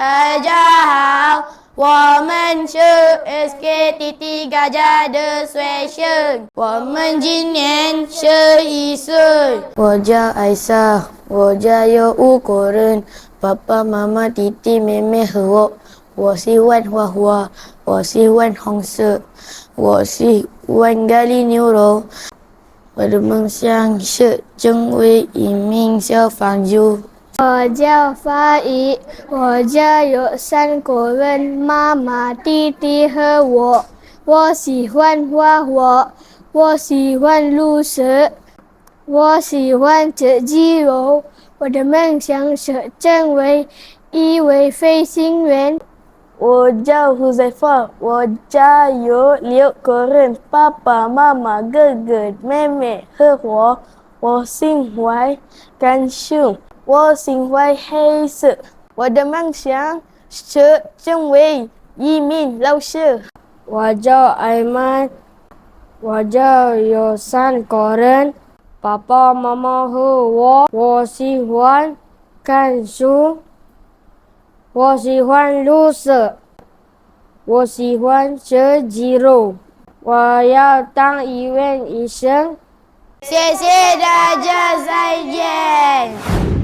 好，我们是 SKTT 嘎家的学生，我们今年11岁。我叫艾莎，我家有5个人，爸爸妈妈、弟弟、妹妹和我。我喜欢画画，我喜欢红色，我喜欢咖喱牛肉。我的梦想是成为一名消防员。我叫法伊，我家有3个人，妈妈、弟弟和我。我喜欢画画，我喜欢绿色，我喜欢吃鸡肉。我的梦想是成为一位飞行员。我叫胡塞法，我家有6个人，爸爸妈妈、哥哥、妹妹和我。我喜欢看书，我喜欢黑色。我的梦想是成为一名老师。我叫艾曼，我家有3个人，爸爸妈妈和我。我喜欢看书，我喜欢绿色，我喜欢吃鸡肉。我要当一位医生。谢谢大家，再见。